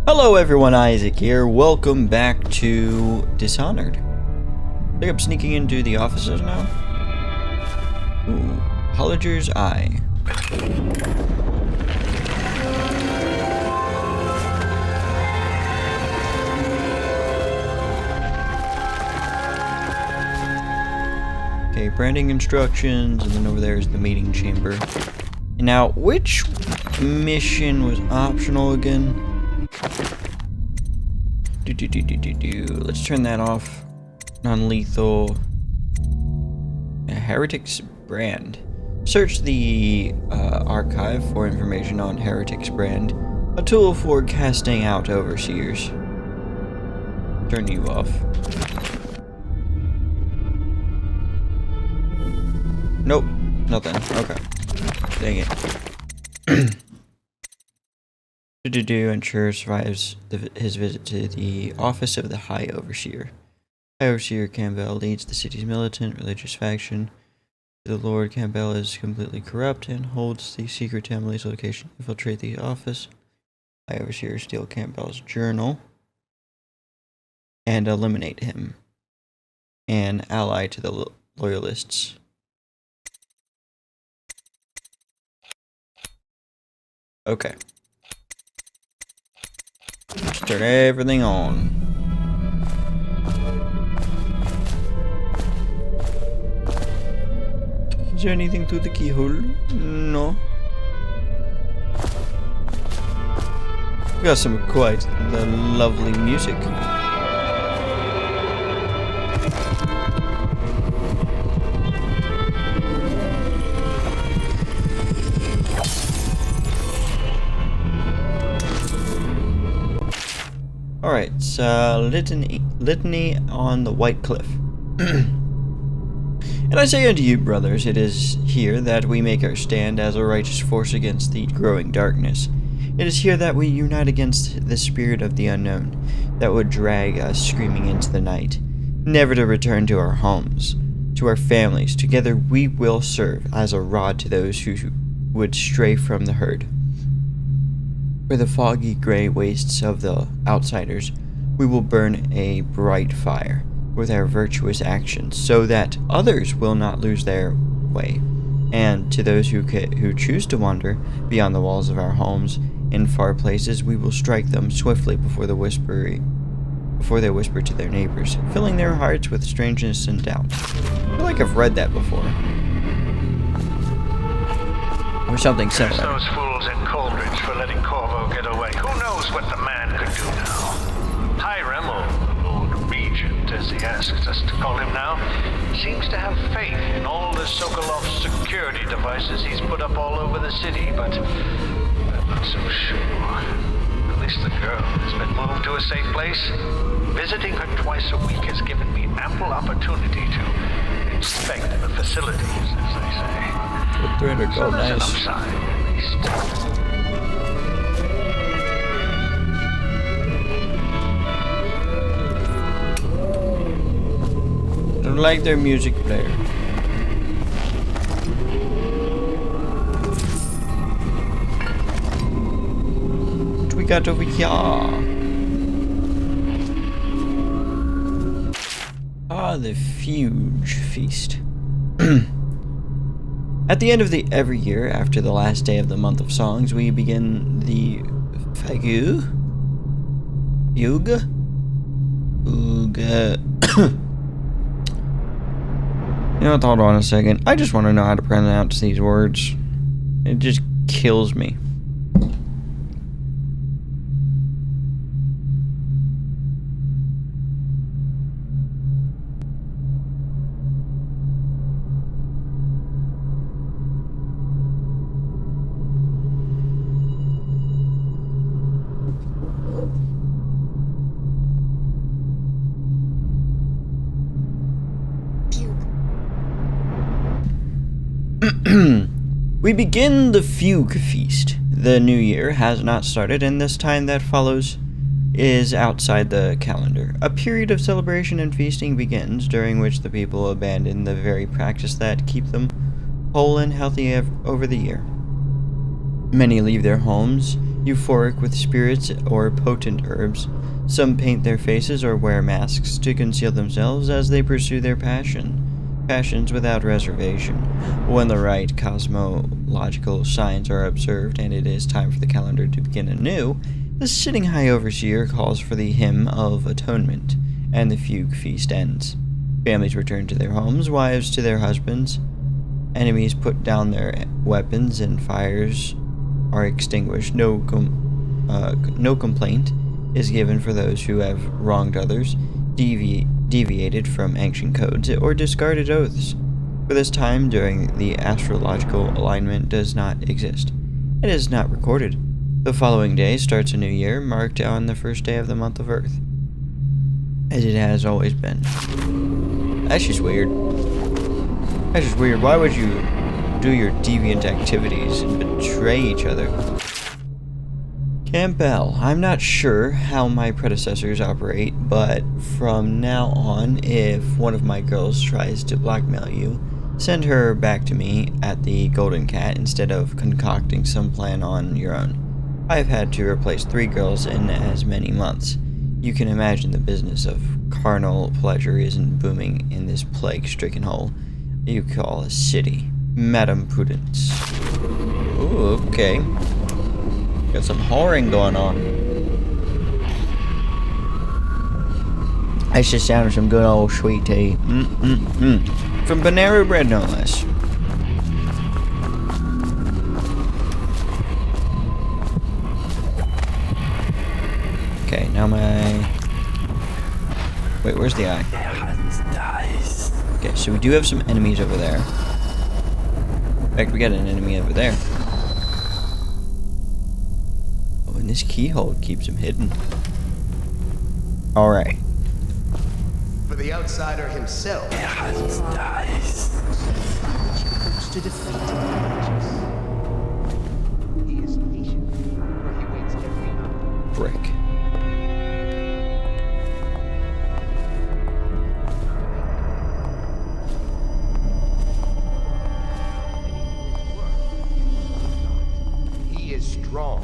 Hello everyone, Isaac here. Welcome back to Dishonored. I think I'm sneaking into the offices now. Ooh, Holliger's Eye. Okay, branding instructions, and then over there is the meeting chamber. And now, which mission was optional again? Let's turn that off. Non-lethal. A Heretic's Brand. Search the archive for information on Heretic's Brand, a tool for casting out overseers. Turn you off. Nope, nothing. Okay. Dang it. Ensure survives his visit to the office of the High Overseer. High Overseer Campbell leads the city's militant religious faction. The Lord Campbell is completely corrupt and holds the secret to Emily's location. Infiltrate the office. High Overseer steal Campbell's journal and eliminate him. An ally to the loyalists. Okay. Let's turn everything on. Is there anything through the keyhole? No. We got some quite the lovely music. Alright, so litany on the White Cliff. And I say unto you, brothers, it is here that we make our stand as a righteous force against the growing darkness. It is here that we unite against the spirit of the unknown that would drag us screaming into the night, never to return to our homes, to our families. Together we will serve as a rod to those who would stray from the herd. For the foggy gray wastes of the outsiders, we will burn a bright fire with our virtuous actions, so that others will not lose their way. And to those who choose to wander beyond the walls of our homes in far places, we will strike them swiftly before they whisper to their neighbors, filling their hearts with strangeness and doubt. I feel like I've read that before, or something similar. Those fools in Coleridge for letting Corvo get away. Who knows what the man could do now? Hiram, or Lord Regent, as he asks us to call him now, seems to have faith in all the Sokolov security devices he's put up all over the city, but I'm not so sure. At least the girl has been moved to a safe place. Visiting her twice a week has given me ample opportunity to inspect the facilities, as they say. With 300 gold, So there's an nice. upside, at least. I don't like their music player. What we got over here? Ah, the Fuge Feast. At the end of every year, after the last day of the month of songs, we begin the Fugue. You know what, hold on a second. I just want to know how to pronounce these words. It just kills me. We begin the Fugue Feast. The new year has not started, and this time that follows is outside the calendar. A period of celebration and feasting begins, during which the people abandon the very practice that keep them whole and healthy over the year. Many leave their homes euphoric with spirits or potent herbs. Some paint their faces or wear masks to conceal themselves as they pursue their passions without reservation. When the right cosmological signs are observed and it is time for the calendar to begin anew, the sitting high overseer calls for the hymn of atonement, and the fugue feast ends. Families return to their homes, wives to their husbands. Enemies put down their weapons and fires are extinguished. No complaint is given for those who have wronged others, deviated from ancient codes, or discarded oaths. For this time during the astrological alignment does not exist. It is not recorded. The following day starts a new year, marked on the first day of the month of Earth, as it has always been. That's just weird. That's just weird. Why would you do your deviant activities and betray each other? Campbell, I'm not sure how my predecessors operate, but from now on, if one of my girls tries to blackmail you, send her back to me at the Golden Cat instead of concocting some plan on your own. I've had to replace 3 girls in as many months. You can imagine the business of carnal pleasure isn't booming in this plague-stricken hole you call a city. Madam Prudence. Ooh, okay. Got some whoring going on. That's just sounding some good old sweet tea. From Panera Bread, no less. Okay, now my... Wait, where's the eye? Okay, so we do have some enemies over there. In fact, we got an enemy over there. Oh, and this keyhole keeps him hidden. Alright. For the outsider himself. To defeat He is patient, for he waits every hour. Brick. He is strong.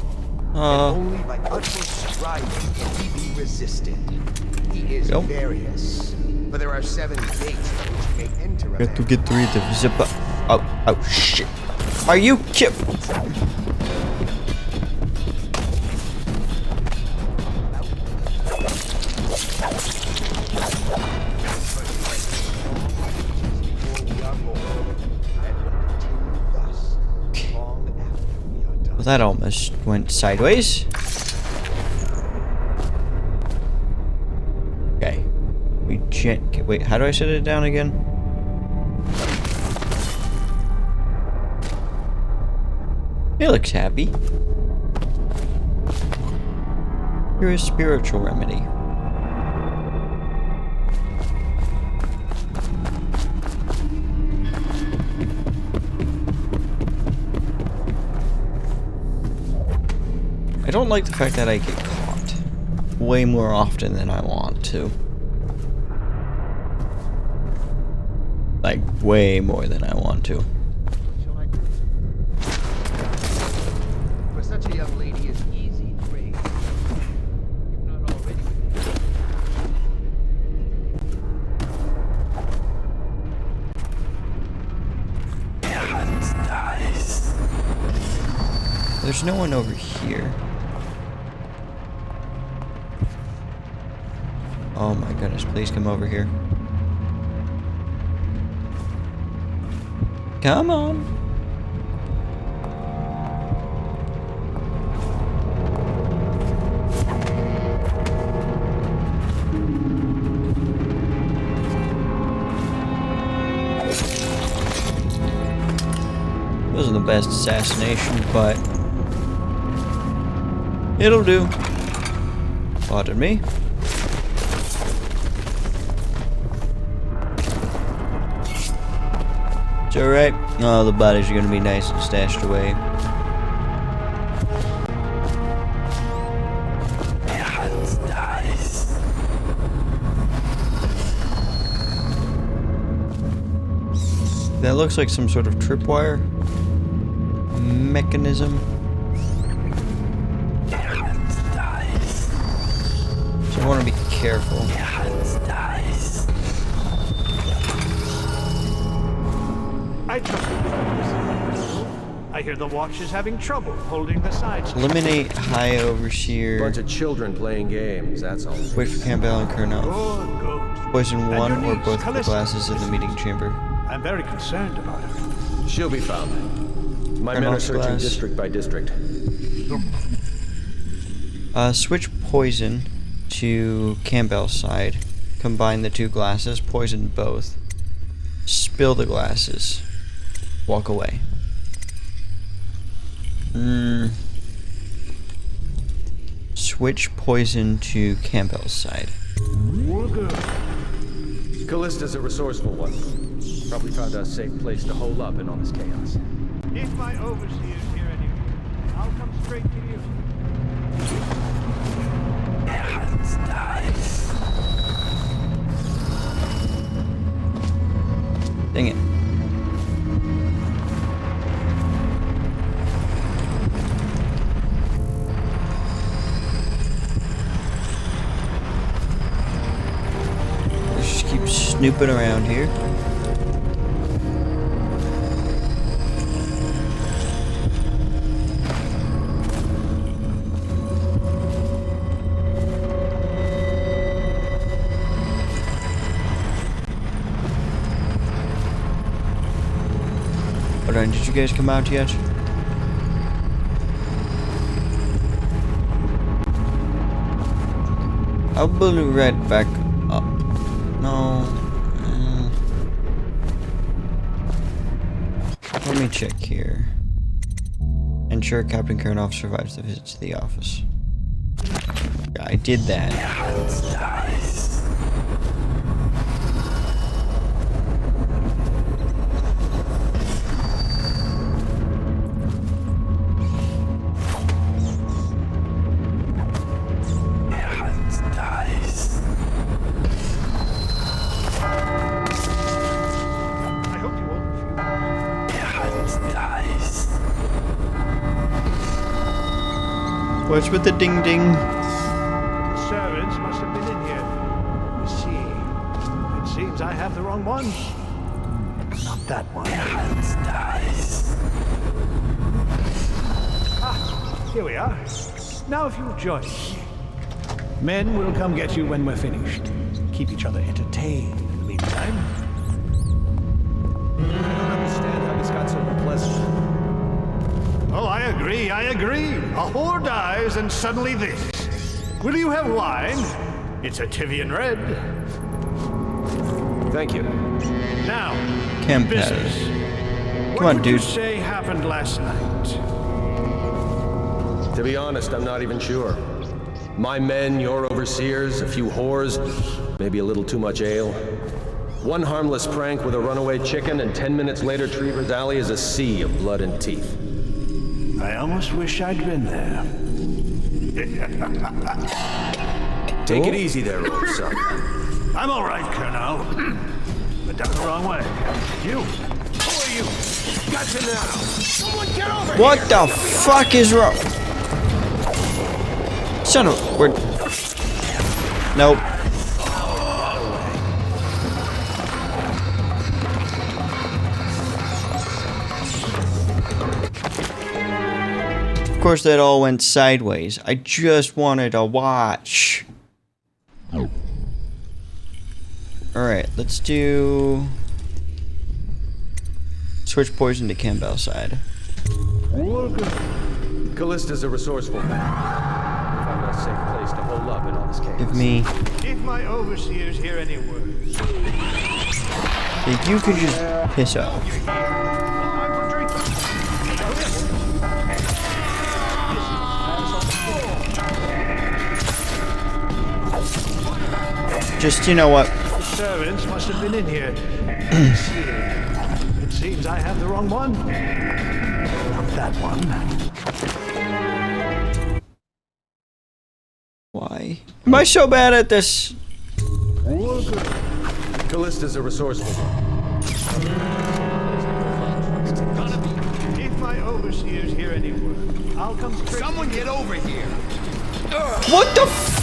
And only by utmost striving can he be resisted. He is Yep. various. For there are 7 gates by which he may enter a Got to man. get rid of Zippa. Oh shit. Are you kidding? Well, that almost went sideways. Okay. Wait, how do I set it down again? He looks happy. Here is spiritual remedy. I don't like the fact that I get caught way more often than I want to. Like, way more than I want to. For such a young lady is easy prey. If not already There's no one over here. Oh my goodness, please come over here. Come on. Wasn't the best assassination, but it'll do. Pardon me. It's alright. Oh, the bodies are gonna be nice and stashed away. That looks like some sort of tripwire mechanism. careful. I trust you. I hear the watch is having trouble holding the sides. Eliminate High Overseer. Bunch of children playing games, that's all. Wait for Campbell and Kurnoff. Good. Poison And one your or niece, both of the Callista. glasses in the meeting chamber. I'm very concerned about her. She'll be found. My men are Kurnoff's searching glass. district by district. Switch poison to Campbell's side. Combine the two glasses. Poison both. Spill the glasses. Walk away. Switch poison to Campbell's side. We're good. Callista's a resourceful one. Probably found a safe place to hole up in all this chaos. If my overseer's here anyway, I'll come straight to you. Dang it. Let's just keep snooping around here. Hold on, did you guys come out yet? I'll be right back up. No. Let me check here. Ensure Captain Kurnoff survives the visit to the office. Yeah, I did that. I hope you won't refuse. What's with the ding ding? Servants must have been in here. You see, it seems I have the wrong one. Not that one. Ah, here we are. Now if you'll join me. Men will come get you when we're finished. Keep each other entertained in the meantime. I don't understand how this got so unpleasant. Oh, I agree. A whore dies and suddenly this. Will you have wine? It's a Tivian red. Thank you. Now, Chem business. Come What on, would you dude. say happened last night? To be honest, I'm not even sure. My men, your overseers, a few whores, maybe a little too much ale. One harmless prank with a runaway chicken, and 10 minutes later, Trevor's Alley is a sea of blood and teeth. I almost wish I'd been there. Take it easy there, old son. I'm all right, Colonel. But down the wrong way. You? Who are you? Gotcha now. Someone get over What here! the fuck is wrong? Son of a... We're... Nope. Of course, that all went sideways. I just wanted to watch. Alright, let's do... Switch poison to Campbell's side. Callista's a resourceful man. Found a safe place to hole up in all this chaos. Give me... If my overseers hear any words. If you could just piss off. Just, you know what? The servants must have been in here. It seems I have the wrong one. Not that one. Why? Am I so bad at this? Callista's a resourceful one. If my overseers hear any word, I'll come straight. Someone get over here! What the f...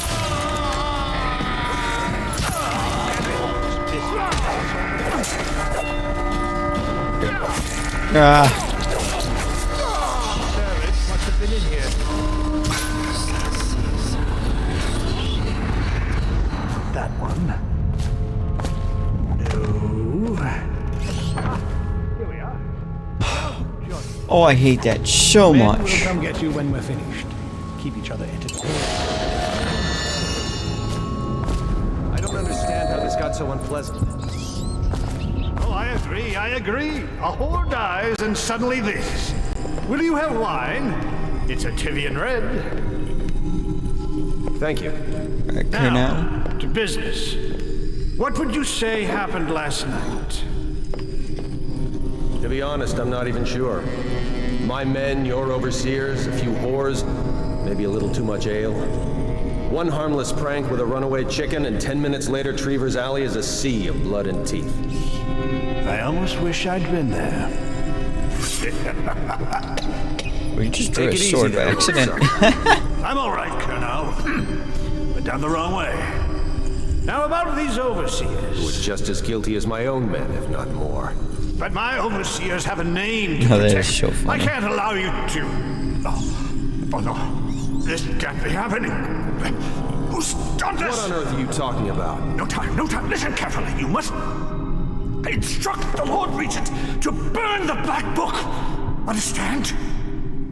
Ah. Must have been in here. That one. No. Here we are. Oh, I hate that so Men will much. come get you when we're finished. Keep each other entertained. I don't understand how this got so unpleasant. Oh, I agree. A whore dies and suddenly this. Will you have wine? It's a Tivian red. Thank you. Alright, clear now. To business. What would you say happened last night? To be honest, I'm not even sure. My men, your overseers, a few whores, maybe a little too much ale. One harmless prank with a runaway chicken, and 10 minutes later, Trevor's Alley is a sea of blood and teeth. I almost wish I'd been there. We just drew Take a it easy sword by there, accident. I'm all right, Colonel. But down the wrong way. Now about these overseers. Who was just as guilty as my own men, if not more. But my overseers have a name to Oh, that is protect. so funny. I can't allow you to... Oh no. This can't be happening. Who's done this? What on earth are you talking about? No time. Listen carefully. You must instruct the Lord Regent to burn the Black Book. Understand?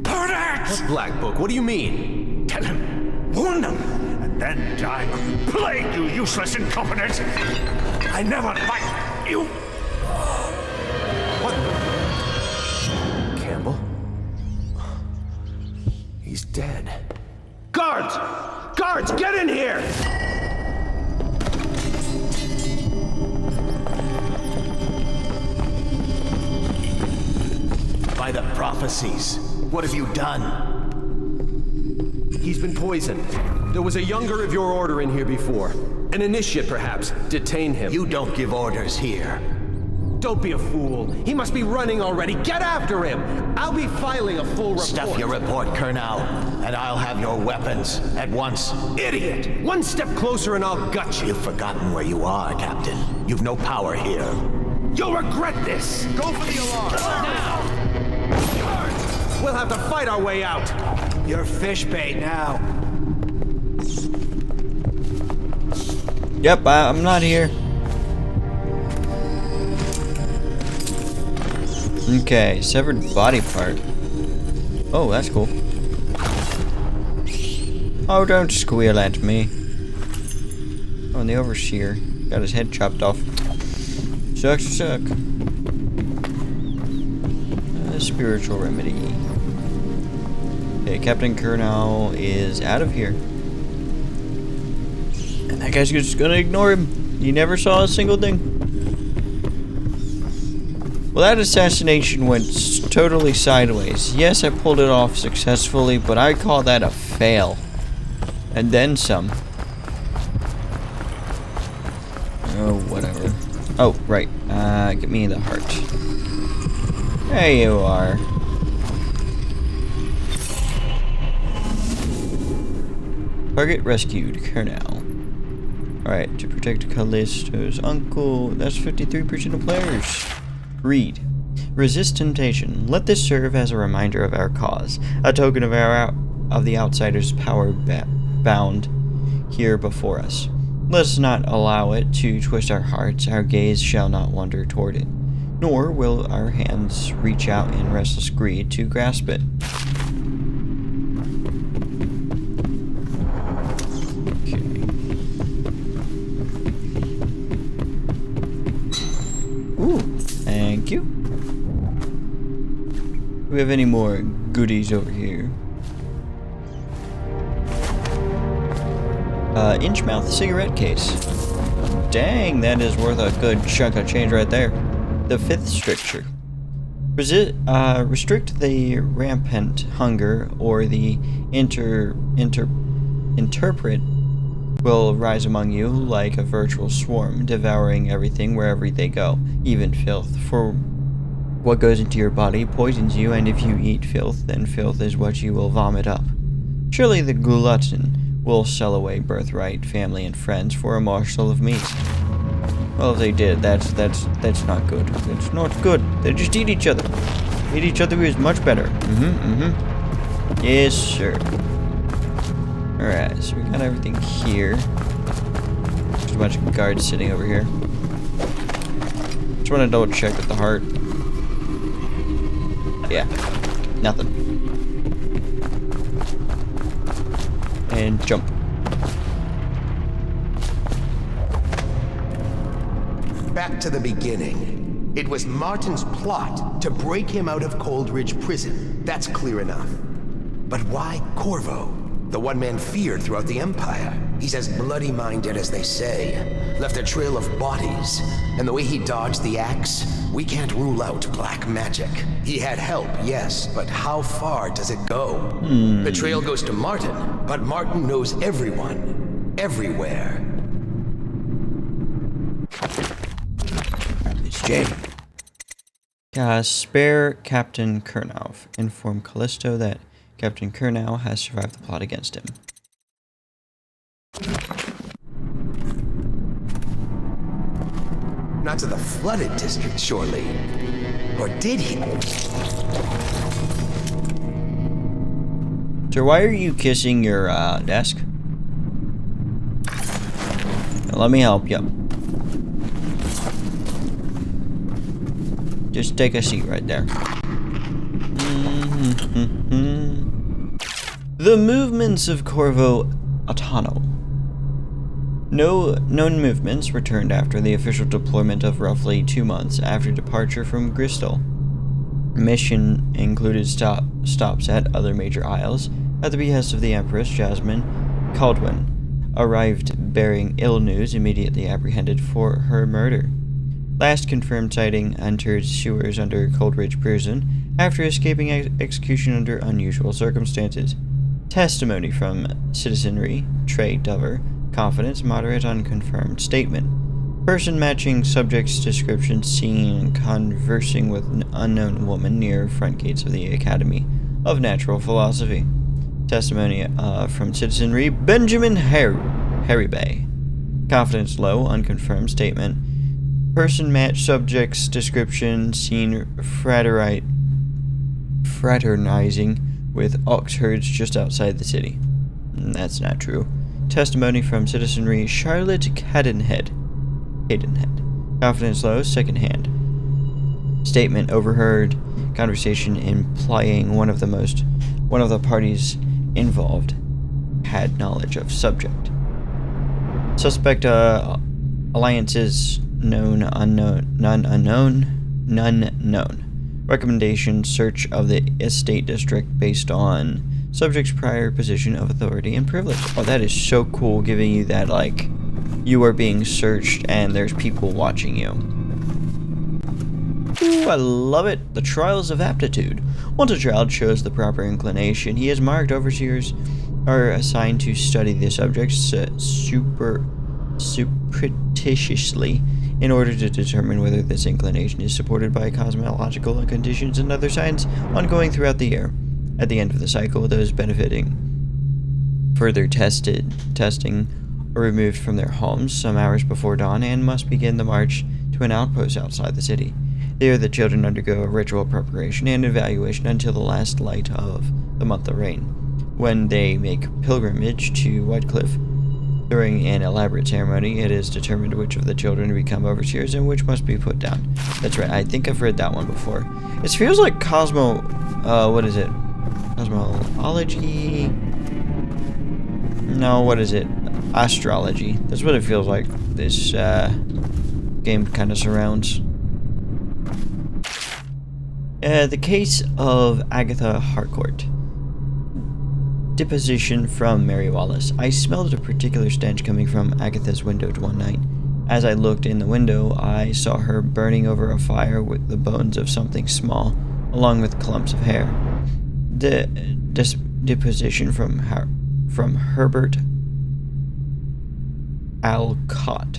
Burn it! Black Book, what do you mean? Tell him. Warn them. And then die of plague, you useless incompetent. I never liked you. What? Campbell? He's dead. Guards! Guards, get in here! By the prophecies, what have you done? He's been poisoned. There was a younger of your order in here before. An initiate, perhaps. Detain him. You don't give orders here. Don't be a fool. He must be running already. Get after him! I'll be filing a full report. Stuff your report, Colonel, and I'll have your weapons at once. Idiot! One step closer and I'll gut you. You've forgotten where you are, Captain. You've no power here. You'll regret this! Go for the alarm! Now! We'll have to fight our way out! You're fish bait now. Yep, I'm not here. Okay, severed body part. Oh, that's cool. Oh, don't squeal at me. Oh, and the overseer got his head chopped off. Sucks to suck. A spiritual remedy. Okay, Captain Colonel is out of here. And that guy's just gonna ignore him. He never saw a single thing. Well, that assassination went totally sideways. Yes, I pulled it off successfully, but I call that a fail. And then some. Oh, whatever. Oh, right. Get me the heart. There you are. Target rescued, Colonel. Alright, to protect Callisto's uncle. That's 53% of players. Read. Resist temptation. Let this serve as a reminder of our cause, a token of the outsider's power bound here before us. Let us not allow it to twist our hearts. Our gaze shall not wander toward it, nor will our hands reach out in restless greed to grasp it. Ooh, thank you. Do we have any more goodies over here? Inchmouth cigarette case. Dang, that is worth a good chunk of change right there. The fifth stricture. Restrict the rampant hunger, or the interpret will rise among you like a virtual swarm, devouring everything wherever they go, even filth. For what goes into your body poisons you, and if you eat filth, then filth is what you will vomit up. Surely the glutton will sell away birthright, family, and friends for a morsel of meat. Well, if they did, that's not good. It's not good. They just eat each other. hit each other is much better. Yes, sir. Alright, so we got everything here. There's a bunch of guards sitting over here. Just want to double check with the heart. Yeah, nothing. And jump. Back to the beginning. It was Martin's plot to break him out of Coldridge Prison. That's clear enough. But why Corvo? The one man feared throughout the Empire. He's as bloody-minded as they say. Left a trail of bodies. And the way he dodged the axe, we can't rule out black magic. He had help, yes, but how far does it go? The trail goes to Martin, but Martin knows everyone. Everywhere. It's Jay. Spare Captain Kurnow. Inform Callisto that Captain Kurnow has survived the plot against him. Not to the flooded district, surely. Or did he? Sir, why are you kissing your desk? Now, let me help you. Just take a seat right there. The movements of Corvo Atano. No known movements returned after the official deployment of roughly 2 months after departure from Bristol. Mission included stops at other major isles at the behest of the Empress Jasmine Caldwin, arrived bearing ill news immediately apprehended for her murder. Last confirmed sighting entered sewers under Coldridge Prison after escaping execution under unusual circumstances. Testimony from citizenry, Trey Dover, confidence, moderate, unconfirmed statement. Person matching subject's description seen conversing with an unknown woman near front gates of the Academy of Natural Philosophy. Testimony from citizenry, Benjamin Haribay. Confidence low, unconfirmed statement. Person match subject's description seen fraternizing with ox herds just outside the city. That's not true. Testimony from citizenry, Charlotte Cadenhead. Confidence low, second hand. Statement overheard conversation implying one of the parties involved had knowledge of subject. Suspect alliances known, unknown, none known. Recommendation search of the estate district based on subject's prior position of authority and privilege. Oh, that is so cool, giving you that, like, you are being searched and there's people watching you. Ooh, I love it. The trials of aptitude. Once a child shows the proper inclination, he is marked. Overseers are assigned to study the subjects surreptitiously in order to determine whether this inclination is supported by cosmological conditions and other signs ongoing throughout the year. At the end of the cycle, those benefiting further testing are removed from their homes some hours before dawn and must begin the march to an outpost outside the city. There, the children undergo a ritual preparation and evaluation until the last light of the month of rain, when they make pilgrimage to Whitecliff. During an elaborate ceremony, it is determined which of the children become overseers and which must be put down. That's right, I think I've read that one before. It feels like cosmology? No, what is it? Astrology. That's what it feels like this game kind of surrounds. The case of Agatha Harcourt. Deposition from Mary Wallace. I smelled a particular stench coming from Agatha's window one night. As I looked in the window, I saw her burning over a fire with the bones of something small, along with clumps of hair. The deposition from Herbert Alcott.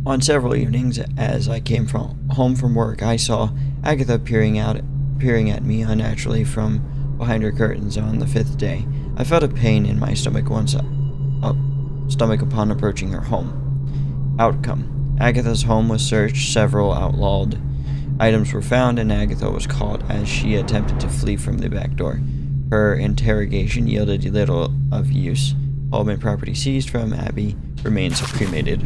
On several evenings, as I came home from work, I saw Agatha peering at me unnaturally from behind her curtains on the 5th day. I felt a pain in my stomach upon approaching her home. Outcome. Agatha's home was searched. Several outlawed Items were found and Agatha was caught as she attempted to flee from the back door. Her interrogation yielded little of use. Home and property seized from Abby remains cremated.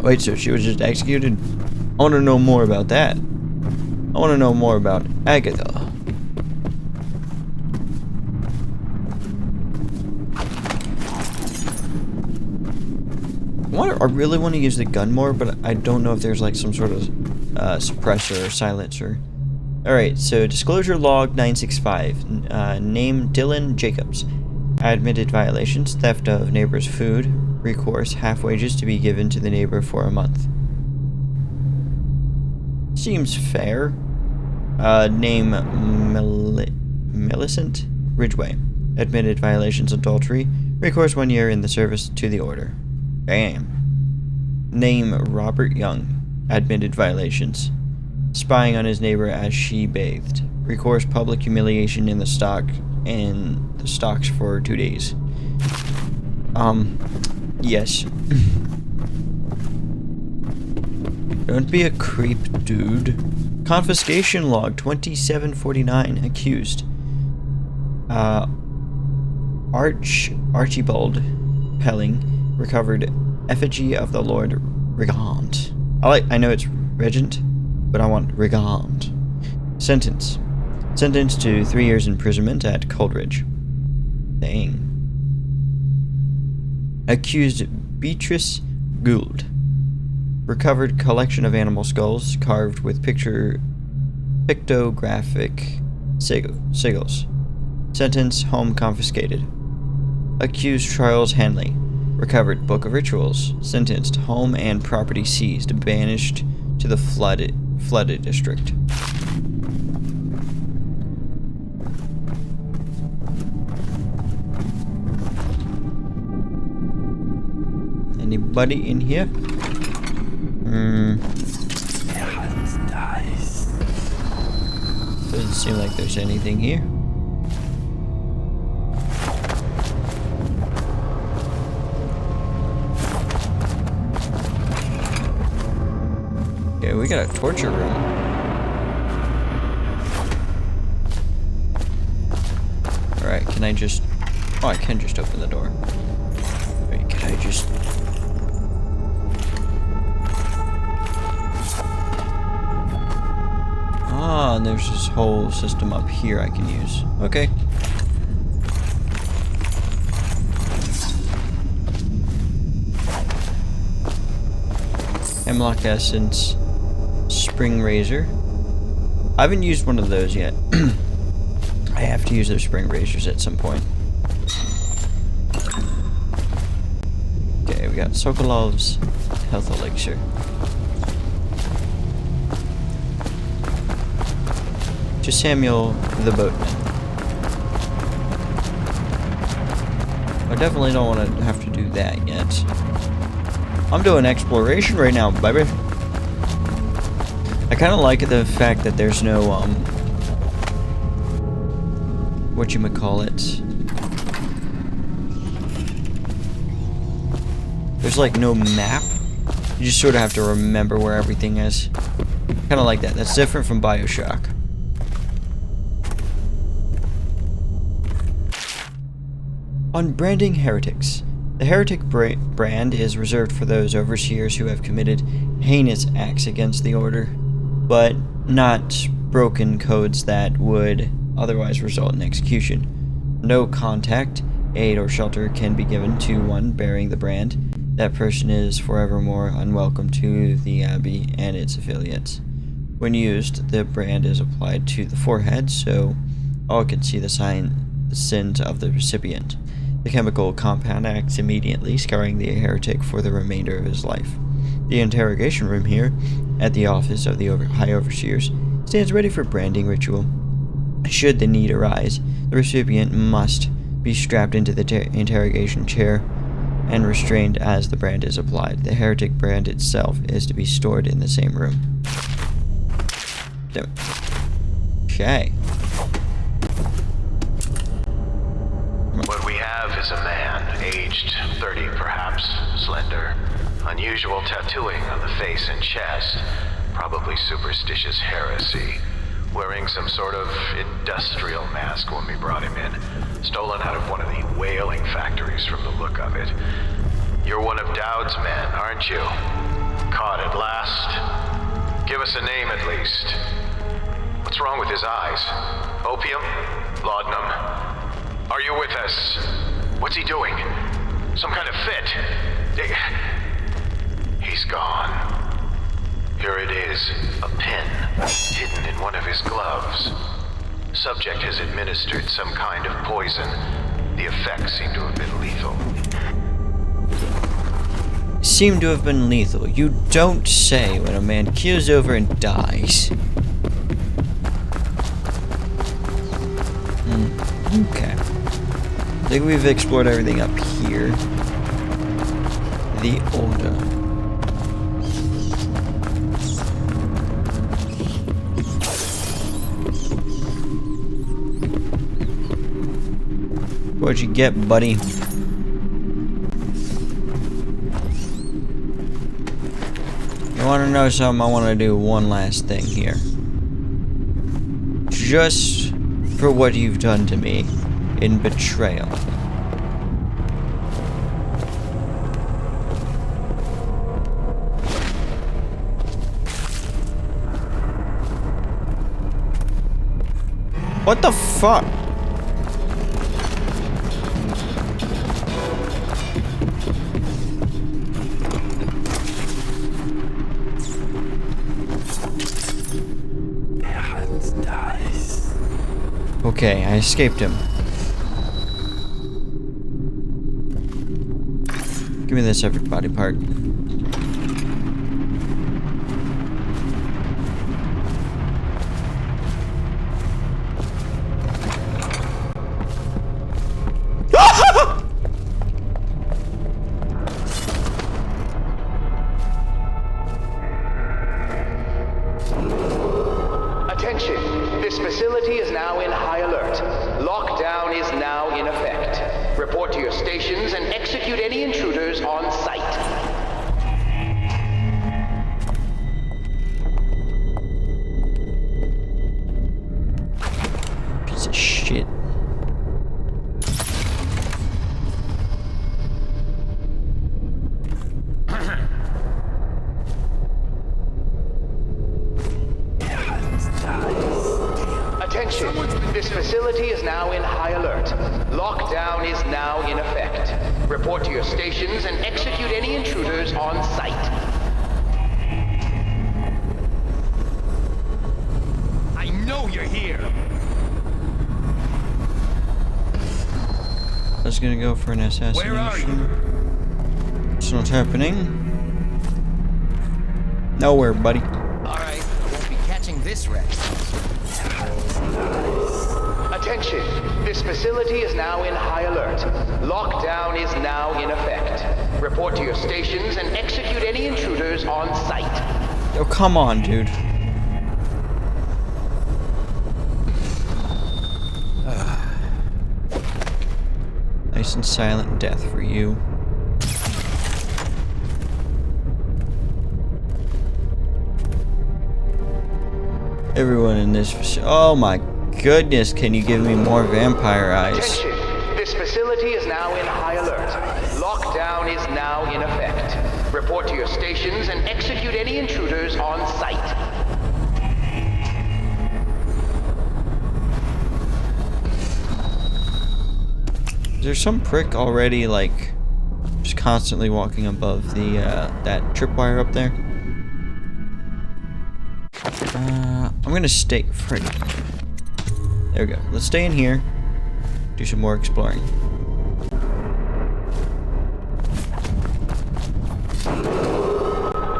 Wait, so she was just executed? I want to know more about that. I want to know more about Agatha. I really want to use the gun more, but I don't know if there's like some sort of suppressor or silencer. Alright, so disclosure log 965. Name Dylan Jacobs. Admitted violations, theft of neighbor's food, recourse, half wages to be given to the neighbor for a month. Seems fair. Name Millicent Ridgway. Admitted violations, adultery, recourse 1 year in the service to the order. Damn. Name Robert Young. Admitted violations. Spying on his neighbor as she bathed. Recourse public humiliation in the stocks for 2 days. Yes. Don't be a creep, dude. Confiscation log 2749. Accused. Archibald Pelling recovered effigy of the Lord Regent. I know it's Regent, but I want Regent. Sentence. Sentenced to 3 years imprisonment at Coleridge. Dang. Accused Beatrice Gould. Recovered collection of animal skulls carved with pictographic sigils. Sentence, home confiscated. Accused Charles Hanley. Recovered book of rituals. Sentenced, home and property seized, banished to the flooded district. Anybody in here? Doesn't seem like there's anything here. Okay, we got a torture room. Alright, can I just... Oh, I can just open the door. Wait, can I just... Ah, and there's this whole system up here I can use. Okay. Hemlock Essence. Spring Razor. I haven't used one of those yet. I have to use those spring razors at some point. Okay, we got Sokolov's Health Elixir. To Samuel the Boatman. I definitely don't want to have to do that yet. I'm doing exploration right now, baby. I kind of like the fact that there's no, whatchamacallit. There's like no map. You just sort of have to remember where everything is. Kind of like that. That's different from BioShock. Unbranding heretics. The heretic brand is reserved for those overseers who have committed heinous acts against the order, but not broken codes that would otherwise result in execution. No contact, aid, or shelter can be given to one bearing the brand. That person is forevermore unwelcome to the Abbey and its affiliates. When used, the brand is applied to the forehead so all can see the sins of the recipient. The chemical compound acts immediately, scarring the heretic for the remainder of his life. The interrogation room here, at the office of the High Overseers, stands ready for branding ritual. Should the need arise, the recipient must be strapped into the interrogation chair and restrained as the brand is applied. The heretic brand itself is to be stored in the same room. Damn it. Okay. What we have is a man, aged 30 perhaps, slender, unusual tattooing on the face and chest, Probably superstitious heresy. Wearing some sort of industrial mask when we brought him in. Stolen out of one of the whaling factories from the look of it. You're one of Dowd's men, aren't you? Caught at last? Give us a name at least. What's wrong with his eyes? Opium? Laudanum? Are you with us? What's he doing? Some kind of fit? He's gone. Here it is, a pin, hidden in one of his gloves. Subject has administered some kind of poison. The effects seem to have been lethal. Seem to have been lethal. You don't say when a man keels over and dies. Okay. I think we've explored everything up here. The Order. What'd you get, buddy? You wanna know something? I wanna do one last thing here. Just for what you've done to me in betrayal. What the fuck? Okay, I escaped him. Give me this severed body part. Attention, this facility is now in high alert. Lockdown is now in effect. Report to your stations and execute any intruders on site. Piece of shit. Attention, this facility is now in high alert. Lockdown is now in effect. Report to your stations and execute any intruders on site. I know you're here. I was gonna go for an assassination. Where are you? It's not happening. Nowhere, buddy. All right, I won't be catching this wreck. Attention, this facility is now in high alert. Lockdown is now in effect. Report to your stations and execute any intruders on site. Oh, come on, dude. Nice and silent death for you. Everyone in this facility. Oh my goodness, can you give me more vampire eyes? Attention, this facility is now in high alert. Lockdown is now in effect. Report to your stations and execute any intruders on site. Is there some prick already, like, just constantly walking above the, that tripwire up there? I'm gonna stay free. There we go. Let's stay in here. Do some more exploring.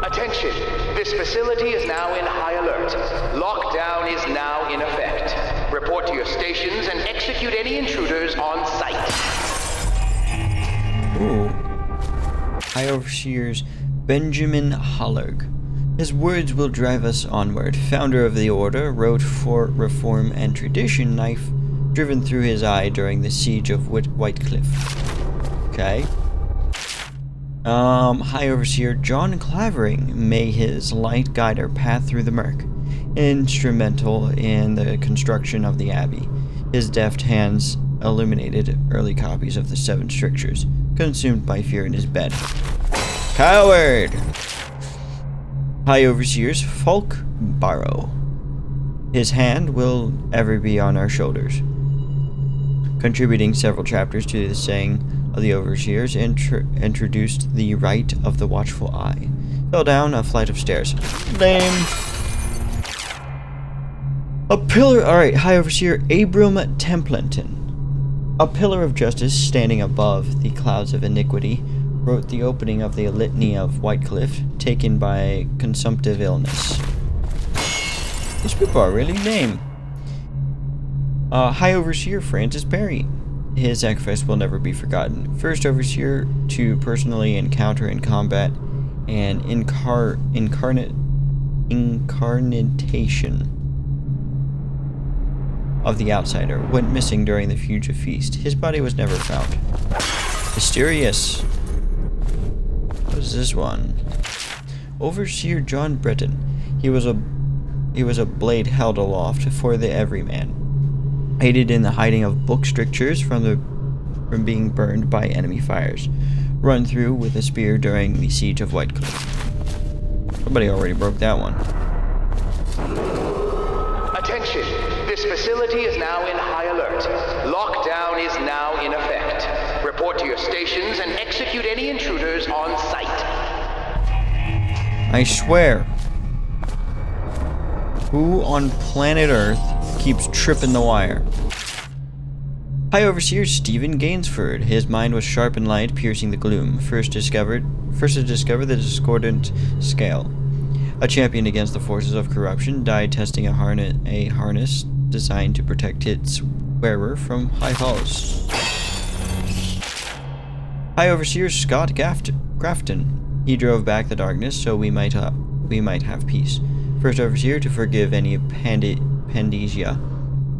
Attention, this facility is now in high alert. Lockdown is now in effect. Report to your stations and execute any intruders on site. Ooh. High Overseer's Benjamin Hollerg. His words will drive us onward. Founder of the Order, wrote for reform and tradition, knife driven through his eye during the siege of White Cliff. Okay. High Overseer John Clavering, may his light guide our path through the murk. Instrumental in the construction of the Abbey, his deft hands illuminated early copies of the Seven Strictures, consumed by fear in his bed. Coward! High Overseers Falk Barrow. His hand will ever be on our shoulders. Contributing several chapters to the saying of the Overseers, introduced the Rite of the Watchful Eye. Fell down a flight of stairs. Lame. A pillar. Alright, High Overseer Abram Templeton. A pillar of justice standing above the clouds of iniquity, wrote the opening of the Litany of Whitecliff, taken by consumptive illness. These people are really lame. High Overseer Francis Berry. His sacrifice will never be forgotten. First Overseer to personally encounter in combat an incarnation of the outsider, went missing during the fugitive feast. His body was never found. Mysterious. What is this one? Overseer John Breton. He was a blade held aloft for the everyman. Aided in the hiding of book strictures from being burned by enemy fires. Run through with a spear during the siege of Whitecliff. Somebody already broke that one. Attention! This facility is now in high alert. Lockdown is now in effect. Report to your stations and execute any intruders on sight. I swear. Who on planet Earth keeps tripping the wire? High Overseer Stephen Gainsford. His mind was sharp and light, piercing the gloom. First to discover the discordant scale. A champion against the forces of corruption, died testing a harness designed to protect its wearer from high falls. High Overseer Scott Grafton. He drove back the darkness so we might have peace. First Overseer to forgive any Pandesia,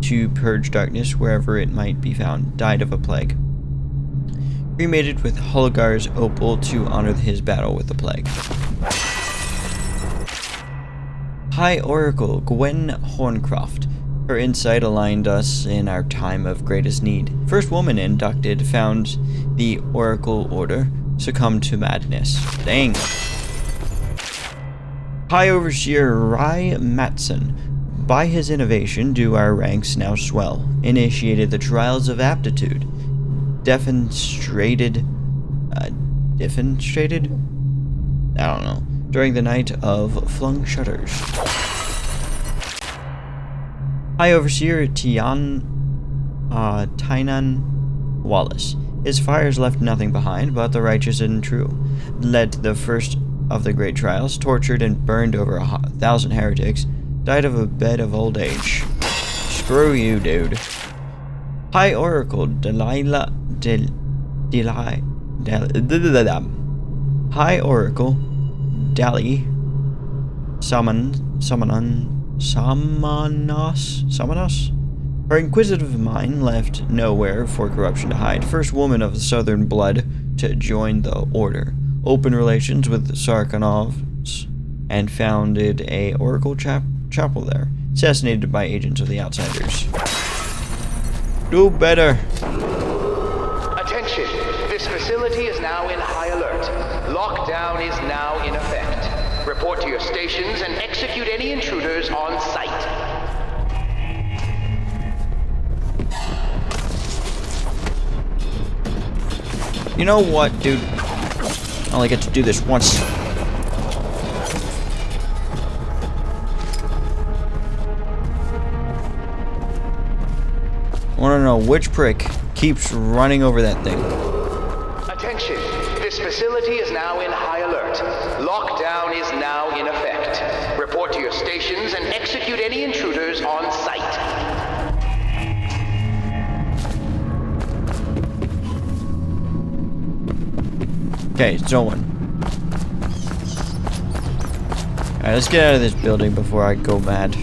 to purge darkness wherever it might be found, died of a plague. Cremated with Holgar's opal to honor his battle with the plague. High Oracle Gwen Horncroft. Her insight aligned us in our time of greatest need. First woman inducted, found the Oracle Order, succumbed to madness. Dang. High Overseer Rai Matson. By his innovation do our ranks now swell. Initiated the trials of aptitude. Defenestrated? I don't know. During the night of flung shutters. High Overseer Tynan Wallace. His fires left nothing behind but the righteous and true. Led to the first of the great trials, tortured and burned over 1,000 heretics, died of a bed of old age. Screw you, dude. High Oracle High Oracle Dali Samanos? Her inquisitive mind left nowhere for corruption to hide. First woman of southern blood to join the order. Open relations with Sarkonovs and founded a Oracle chapel there. Assassinated by agents of the Outsiders. Do better. Attention! This facility is now in high alert. Lockdown is now in effect. Report to your stations and execute any intruders on sight. You know what, dude? I only get to do this once. I want to know which prick keeps running over that thing. Attention! This facility is now in high alert. Lockdown is now in effect. Report to your stations and execute any intruders on sight. Okay, it's Owen. Alright, let's get out of this building before I go mad.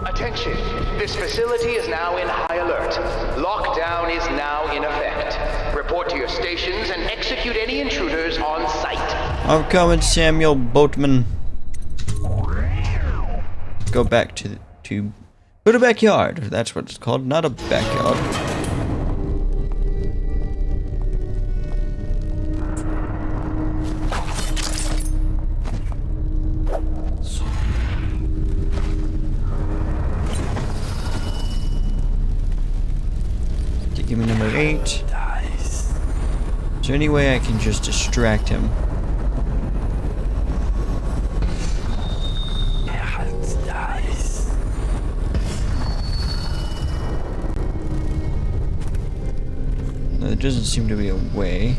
Attention! This facility is now in high alert. Lockdown is now in effect. Report to your stations and execute any intruders on sight. I'm coming, Samuel Boatman. Go back to the backyard. That's what it's called, not a backyard. Give me number 8. Is there any way I can just distract him? No, there doesn't seem to be a way.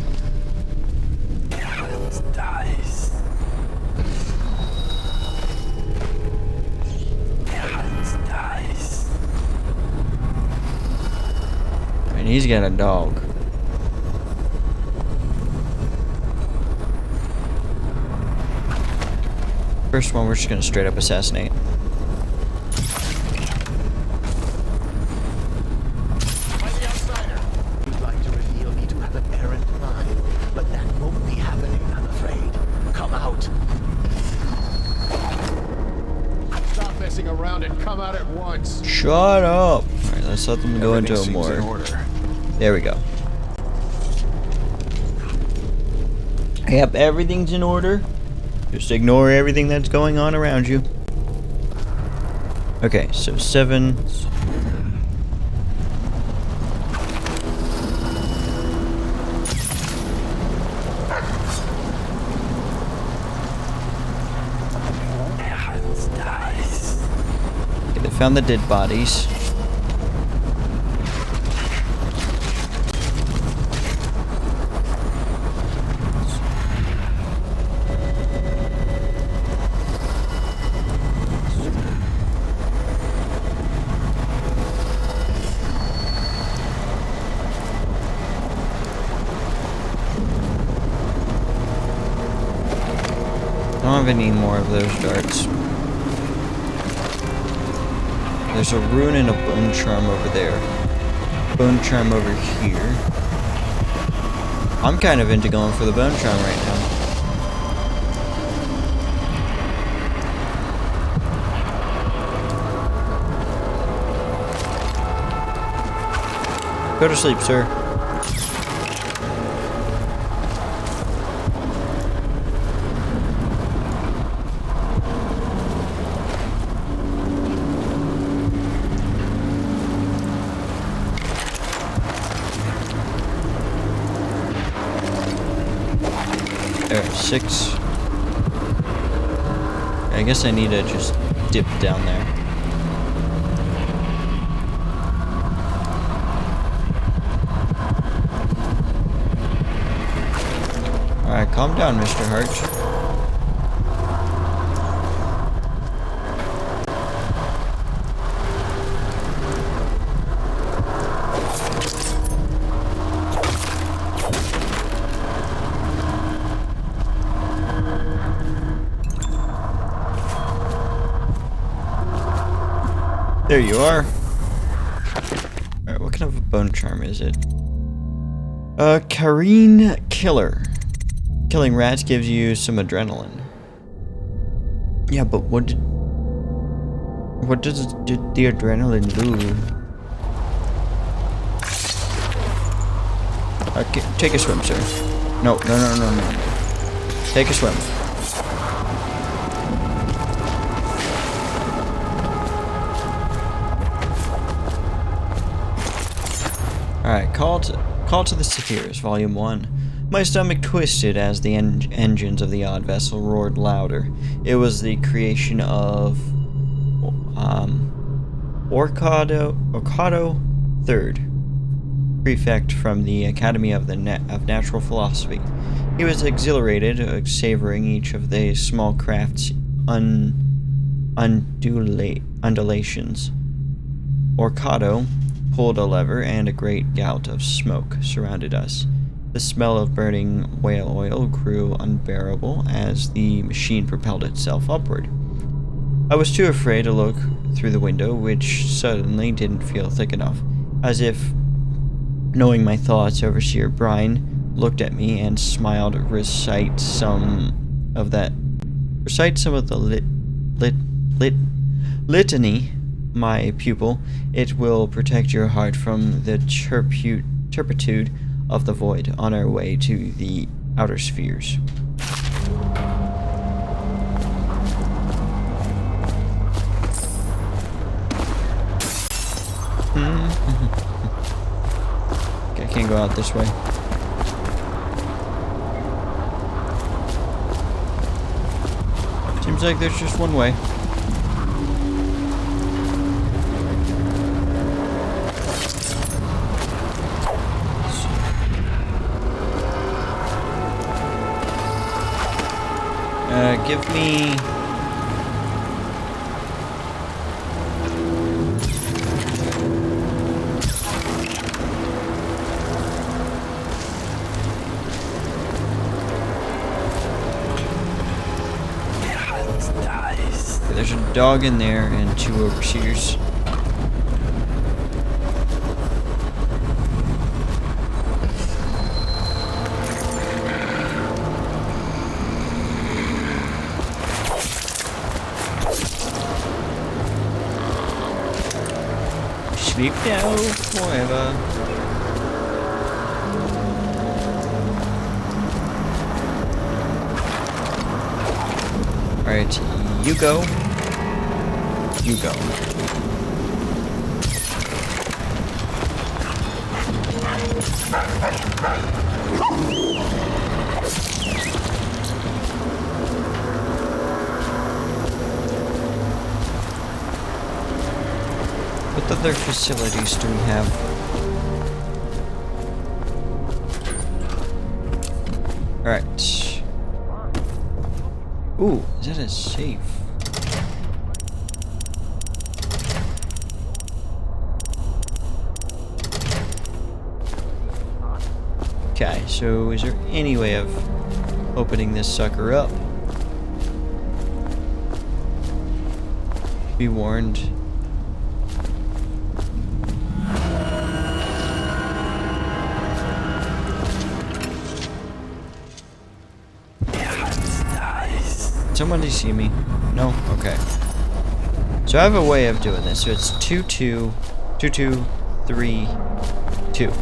And he's got a dog. First one, we're just gonna straight up assassinate. You'd like to reveal me to have an errant mind, but that won't be happening, I'm afraid. Come out. Stop messing around and come out at once. Shut up! Alright, let's let them go into a more. There we go. Yep, everything's in order. Just ignore everything that's going on around you. Okay, so 7. Okay, they found the dead bodies. I don't have any more of those darts. There's a rune and a bone charm over there. Bone charm over here. I'm kind of into going for the bone charm right now. Go to sleep, sir. There, 6. I guess I need to just dip down there. Alright, calm down, Mr. Hart. There you are. Alright, what kind of a bone charm is it? Kareen Killer. Killing rats gives you some adrenaline. Yeah, but what does the adrenaline do? Okay, take a swim, sir. No. Take a swim. Alright, Call to the Satyrs, Volume 1. My stomach twisted as the engines of the odd vessel roared louder. It was the creation of Orcado III, prefect from the Academy of Natural Philosophy. He was exhilarated, savoring each of the small craft's undulations. Orcado pulled a lever, and a great gout of smoke surrounded us. The smell of burning whale oil grew unbearable as the machine propelled itself upward. I was too afraid to look through the window, which suddenly didn't feel thick enough. As if knowing my thoughts, Overseer Brine looked at me and smiled. Recite some of the litany, my pupil. It will protect your heart from the turpitude of the void on our way to the outer spheres. Okay, I can't go out this way. Seems like there's just one way. Give me... There's a dog in there and 2 overseers. Sleep now forever. Alright, you go. You go. What other facilities do we have? Alright. Ooh, is that a safe? Okay, so is there any way of opening this sucker up? Be warned. Somebody see me? No? Okay. So I have a way of doing this. So it's 2 2 2 2 3 2.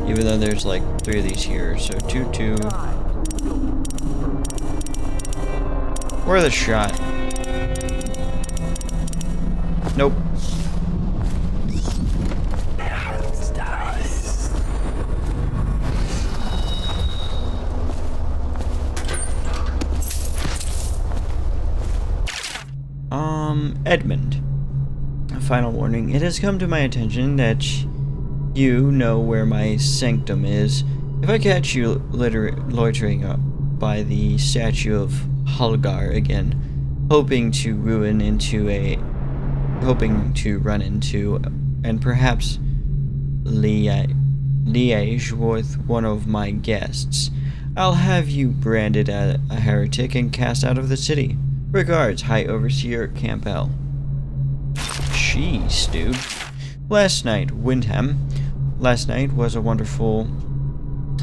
Even though there's like 3 of these here, so 2 2. Worth a shot. Nope. Edmund. A final warning. It has come to my attention that you know where my sanctum is. If I catch you loitering up by the statue of Hulgar again, hoping to run into and perhaps liege with one of my guests, I'll have you branded as a heretic and cast out of the city. Regards, High Overseer Campbell. Jeez, dude. Last night was a wonderful...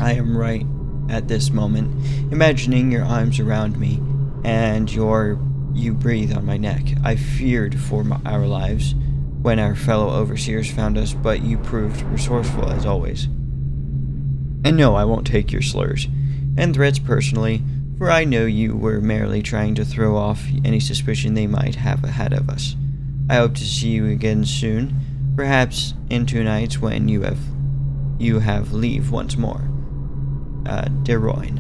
I am right at this moment, imagining your arms around me, and you breathe on my neck. I feared for our lives when our fellow overseers found us, but you proved resourceful as always. And no, I won't take your slurs and threats personally, for I know you were merely trying to throw off any suspicion they might have had of us. I hope to see you again soon, perhaps in 2 nights when you have leave once more. Deroyne.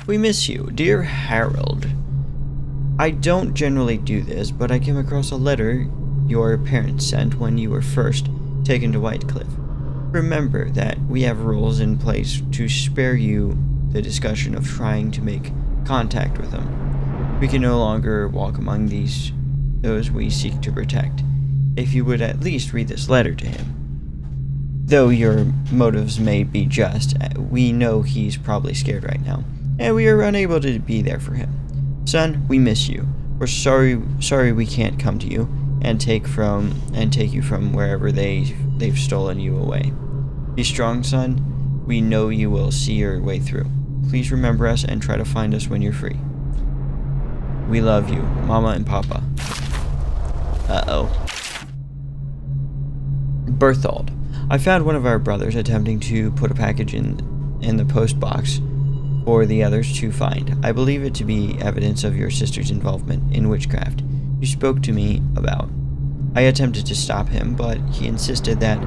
We miss you, dear Harold. I don't generally do this, but I came across a letter your parents sent when you were first taken to Whitecliff. Remember that we have rules in place to spare you the discussion of trying to make contact with them. We can no longer walk among those we seek to protect. If you would at least read this letter to him. Though your motives may be just, we know he's probably scared right now, and we are unable to be there for him. Son, we miss you. We're sorry we can't come to you and take you from wherever they've stolen you away. Be strong, son. We know you will see your way through. Please remember us and try to find us when you're free. We love you, Mama and Papa. Uh-oh. Berthold. I found one of our brothers attempting to put a package in the post box for the others to find. I believe it to be evidence of your sister's involvement in witchcraft you spoke to me about. I attempted to stop him, but he insisted that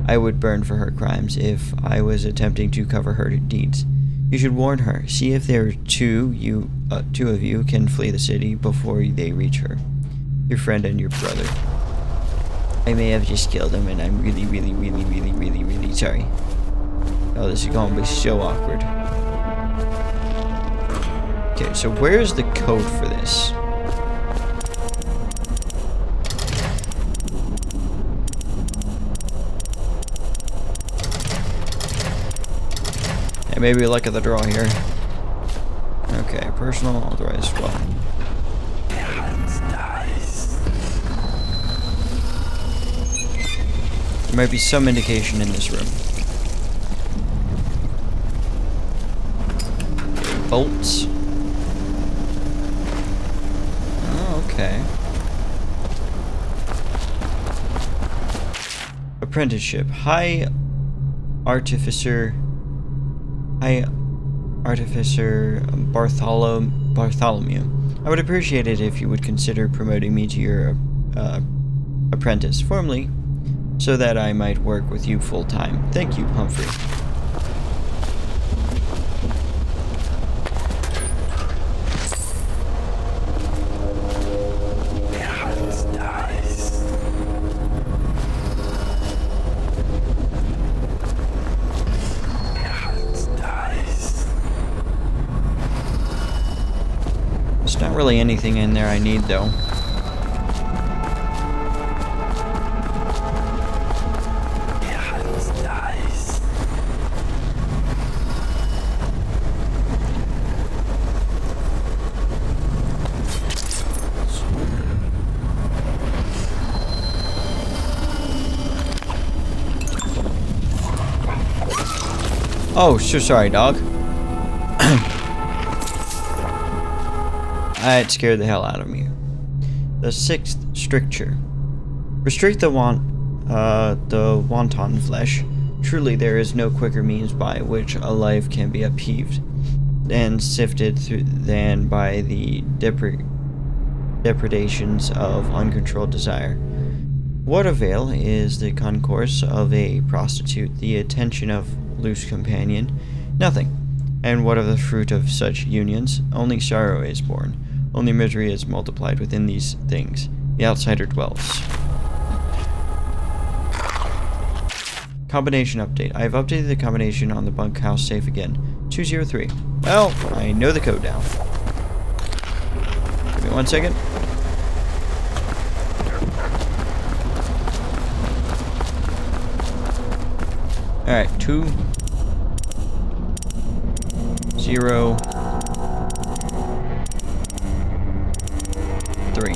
I would burn for her crimes if I was attempting to cover her deeds. You should warn her. See if there are two of you can flee the city before they reach her. Your friend and your brother. I may have just killed him, and I'm really sorry. Oh, this is gonna be so awkward. Okay, so where's the code for this? Hey, maybe luck of the draw here. Okay, personal, authorized, well. There might be some indication in this room. Bolts. Oh, okay. Apprenticeship. High Artificer Bartholomew. I would appreciate it if you would consider promoting me to your apprentice, formally, so that I might work with you full time. Thank you, Humphrey. There's not really anything in there I need, though. Oh, so sorry, dog. That scared the hell out of me. The sixth stricture. Restrict the wanton flesh. Truly, there is no quicker means by which a life can be upheaved and sifted through than by the depredations of uncontrolled desire. What avail is the concourse of a prostitute, the attention of loose companion? Nothing. And what of the fruit of such unions? Only sorrow is born. Only misery is multiplied within these things. The outsider dwells. Combination update. I have updated the combination on the bunkhouse safe again. 203. Well, I know the code now. Give me 1 second. Alright, 2 0 3.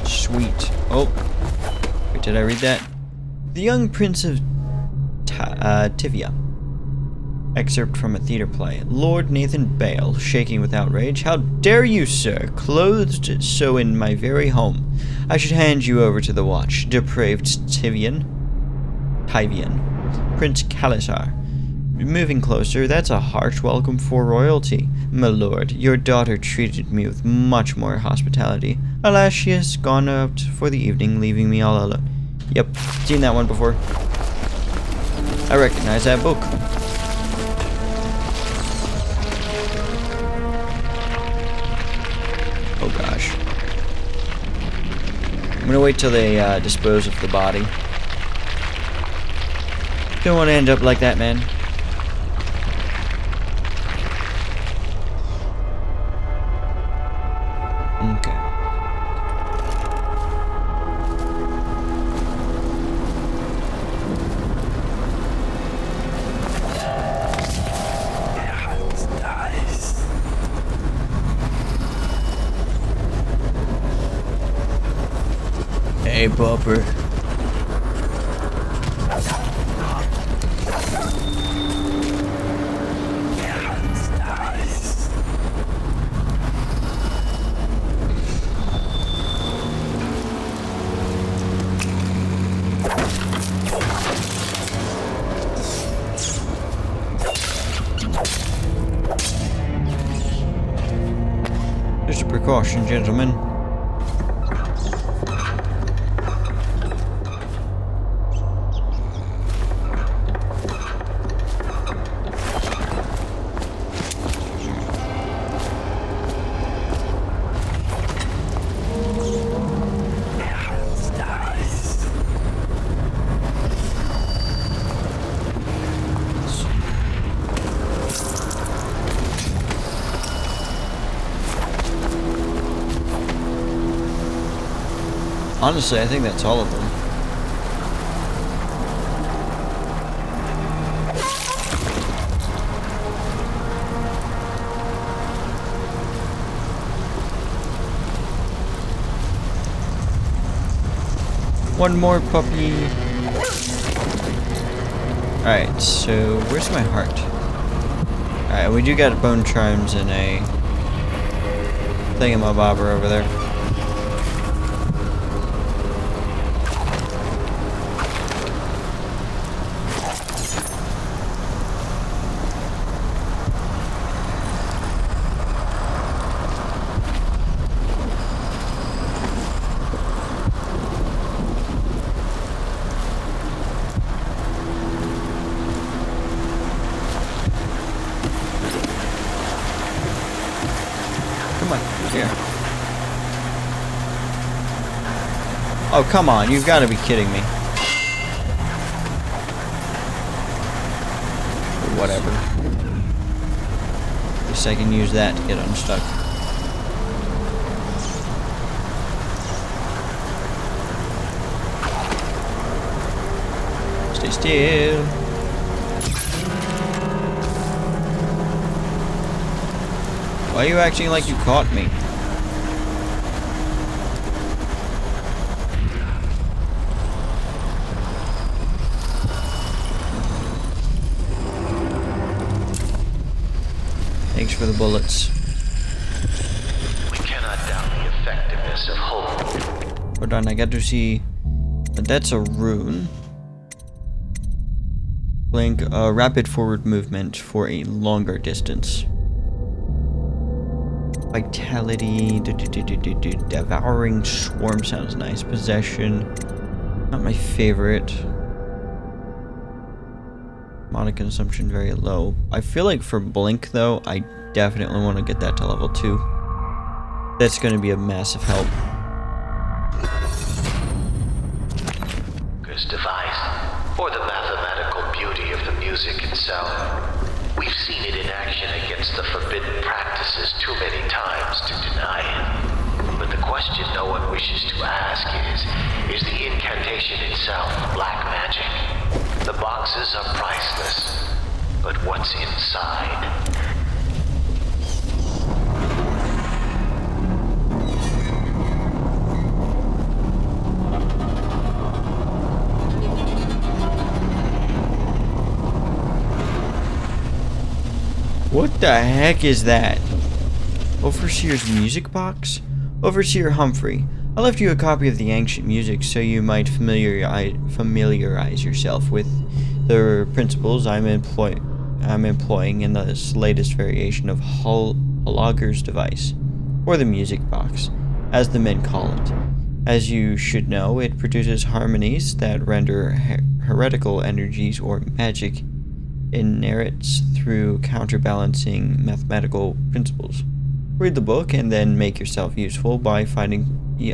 Sweet. Oh, wait, did I read that? The young prince of Tivia. Excerpt from a theater play. Lord Nathan Bale, shaking with outrage. How dare you, sir, clothed so in my very home? I should hand you over to the watch. Depraved Tivian. Prince Kalisar. Moving closer, that's a harsh welcome for royalty. My lord, your daughter treated me with much more hospitality. Alas, she has gone out for the evening, leaving me all alone. Yep, seen that one before. I recognize that book. Oh gosh. I'm gonna wait till they dispose of the body. Don't want to end up like that, man. Okay. Hey, Bopper. Just a precaution, gentlemen. Honestly, I think that's all of them. One more puppy. Alright, so where's my heart? Alright, we do got bone chimes and a thingamabobber over there. Come on, here. Oh, come on, you've got to be kidding me. Whatever. At least I can use that to get unstuck. Stay still. Why are you acting like you caught me? Thanks for the bullets. We cannot doubt the effectiveness of hope. Hold on, I got to see. That's a rune. Blink rapid forward movement for a longer distance. Vitality, devouring swarm sounds nice. Possession, not my favorite. Mana consumption very low. I feel like for Blink though, I definitely want to get that to level 2. That's going to be a massive help. This device, or the mathematical beauty of the music itself. We've seen it in action against the forbidden practices too many times to deny it. But the question no one wishes to ask is the incantation itself black magic? The boxes are priceless, but what's inside? What the heck is that? Overseer's music box? Overseer Humphrey, I left you a copy of the ancient music so you might familiarize yourself with the principles I'm employing in this latest variation of Holager's device, or the music box, as the men call it. As you should know, it produces harmonies that render heretical energies or magic inherits through counterbalancing mathematical principles. Read the book and then make yourself useful by finding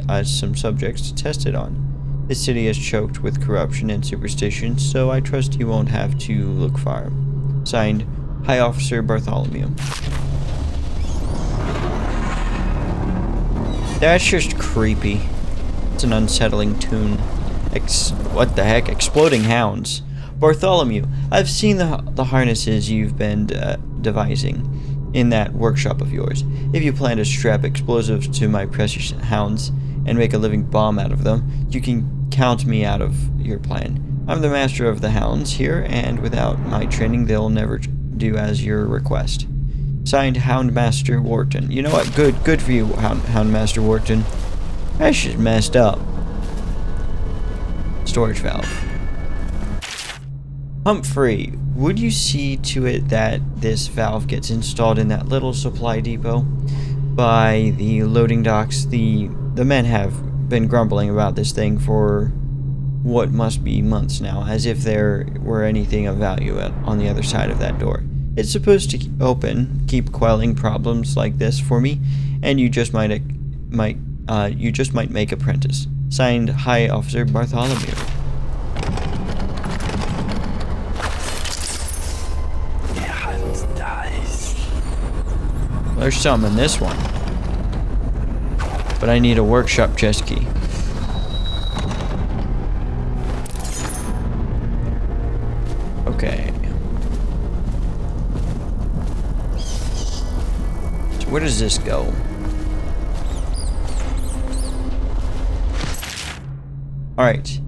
us some subjects to test it on. This city is choked with corruption and superstition, so I trust you won't have to look far. Signed, High Officer Bartholomew. That's just creepy. It's an unsettling tune. What the heck? Exploding hounds. Bartholomew, I've seen the harnesses you've been devising in that workshop of yours. If you plan to strap explosives to my precious hounds, and make a living bomb out of them, you can count me out of your plan. I'm the master of the hounds here, and without my training, they'll never do as your request. Signed, Houndmaster Wharton. You know what? Good for you, Houndmaster Wharton. That shit messed up. Storage valve. Humphrey, would you see to it that this valve gets installed in that little supply depot by the loading docks? The men have been grumbling about this thing for what must be months now, as if there were anything of value on the other side of that door. It's supposed to keep quelling problems like this for me, and you just might make apprentice. Signed, High Officer Bartholomew. There's some in this one, but I need a workshop chest key. Okay. So where does this go? Alright.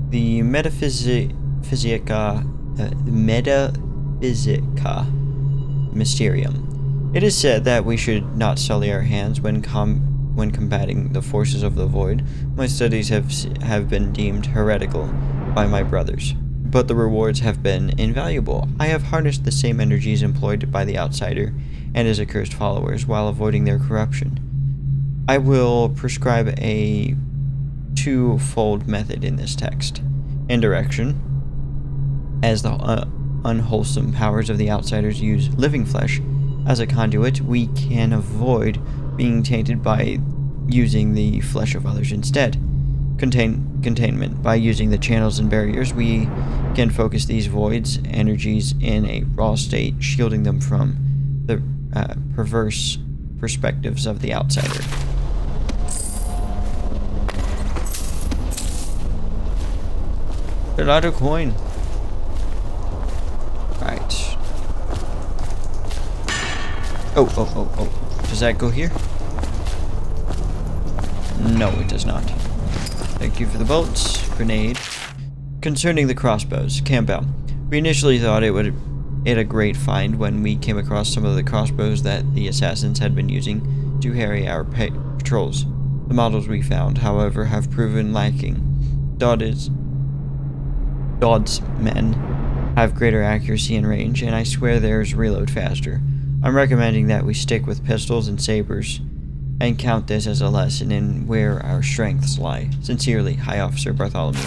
The Metaphysica Mysterium. It is said that we should not sully our hands when combating the forces of the void. My studies have been deemed heretical by my brothers, but the rewards have been invaluable. I have harnessed the same energies employed by the outsider and his accursed followers while avoiding their corruption. I will prescribe a twofold method in this text. Indirection, as the unwholesome powers of the outsiders use living flesh as a conduit, we can avoid being tainted by using the flesh of others instead. Containment. By using the channels and barriers, we can focus these voids' energies in a raw state, shielding them from the perverse perspectives of the outsider. Another coin. Right. Oh. Does that go here? No, it does not. Thank you for the bolts. Grenade. Concerning the crossbows, Campbell. We initially thought it a great find when we came across some of the crossbows that the assassins had been using to harry our patrols. The models we found, however, have proven lacking. Dodd's men have greater accuracy and range, and I swear theirs reload faster. I'm recommending that we stick with pistols and sabers, and count this as a lesson in where our strengths lie. Sincerely, High Officer Bartholomew.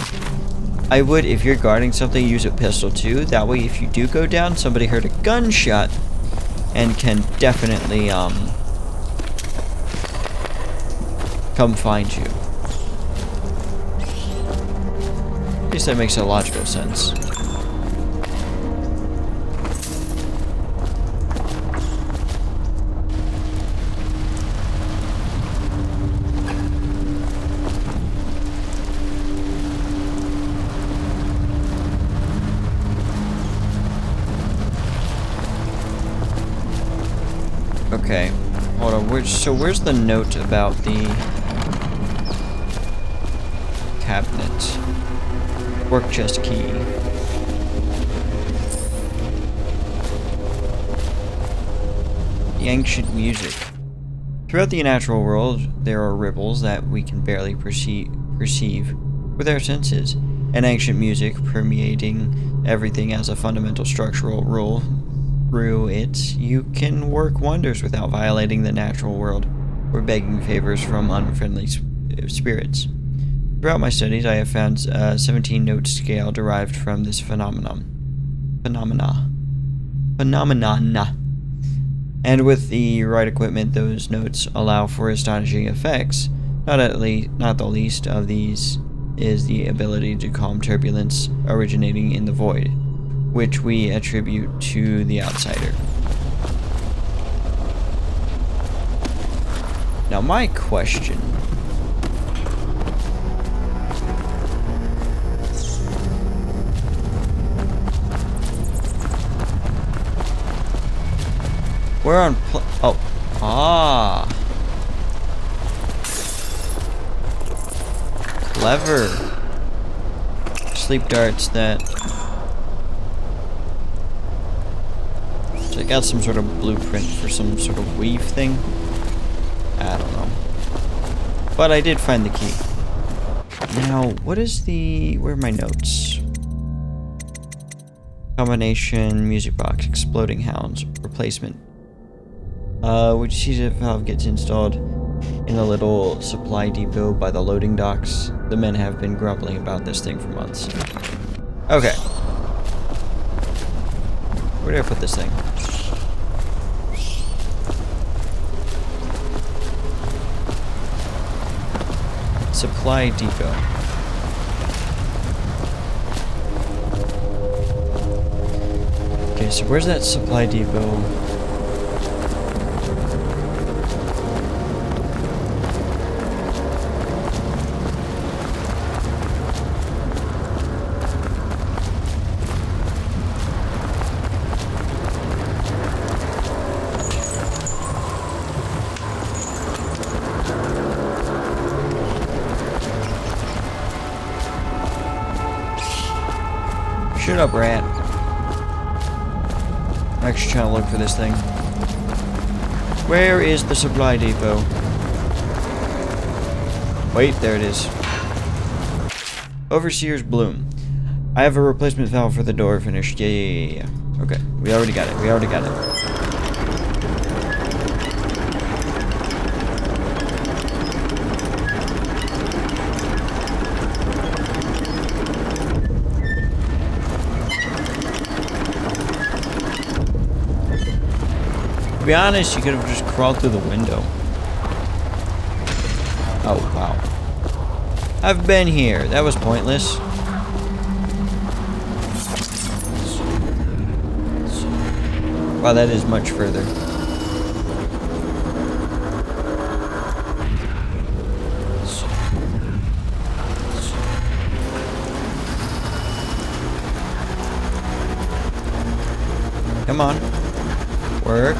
I would, if you're guarding something, use a pistol too. That way, if you do go down, somebody heard a gunshot and can definitely, come find you. At least that makes a logical sense. Okay, hold on. Where's the note about the cabinet? Work chest key. The ancient music. Throughout the natural world, there are ripples that we can barely perceive with our senses, and ancient music permeating everything as a fundamental structural rule. Through it, you can work wonders without violating the natural world or begging favors from unfriendly spirits. Throughout my studies, I have found a 17-note scale derived from this phenomenon. And with the right equipment, those notes allow for astonishing effects. Not the least of these is the ability to calm turbulence originating in the void, which we attribute to the outsider. Now my question. We're on Clever. Sleep darts that... So I got some sort of blueprint for some sort of weave thing. I don't know. But I did find the key. Now, what is the... Where are my notes? Combination, music box, exploding hounds, replacement. Which sees if valve gets installed in a little supply depot by the loading docks. The men have been grumbling about this thing for months. Okay. Where did I put this thing? Supply depot. Okay, so where's that supply depot? Shut up, rat. I'm actually trying to look for this thing. Where is the supply depot? Wait, there it is. Overseer's Bloom. I have a replacement valve for the door finished. Yeah. Okay, we already got it. To be honest, you could have just crawled through the window. Oh, wow. I've been here. That was pointless. Wow, that is much further. Come on. Work.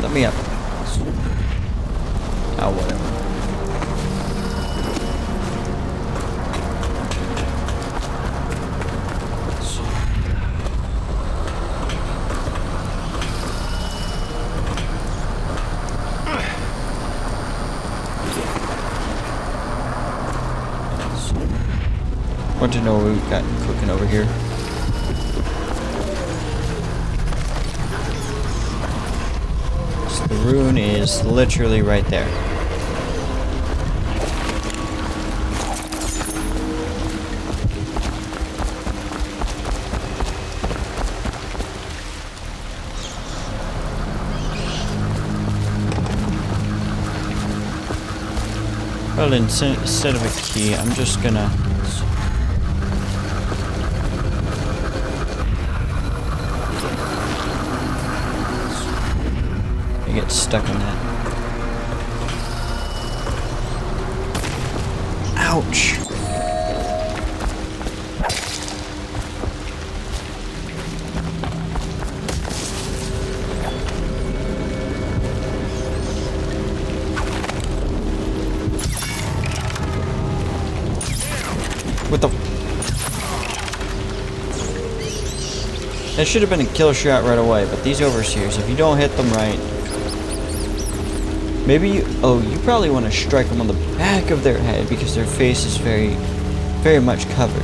Let me up. Oh, whatever. Want to know what we've got cooking over here? So the rune is literally right there. Well, instead of a key, I'm just gonna... I get stuck in that. Ouch! What the... That should have been a kill shot right away, but these overseers, if you don't hit them right... Maybe you... Oh, you probably want to strike them on the back of their head because their face is very, very much covered.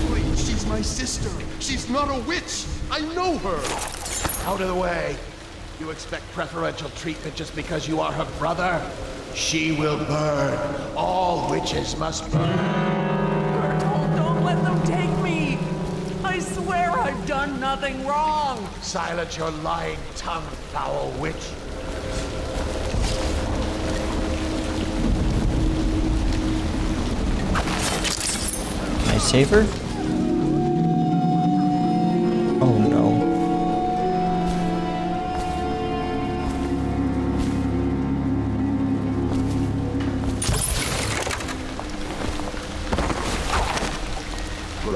Please, she's my sister. She's not a witch. I know her. Out of the way. You expect preferential treatment just because you are her brother? She will burn. All witches must burn. Don't let them take me. I swear I've done nothing wrong. Silence your lying tongue, foul witch. Can I save her? Oh no.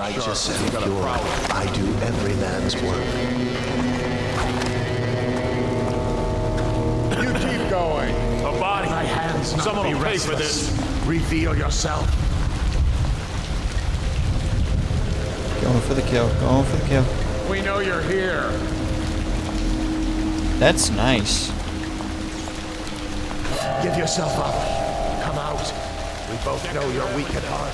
righteous and pure, I do every man's work. You keep going. A body. My hands not Someone be will pay for restless. this. Reveal yourself. Going for the kill. Going for the kill. We know you're here. That's nice. Give yourself up. Come out. We both know you're weak at heart.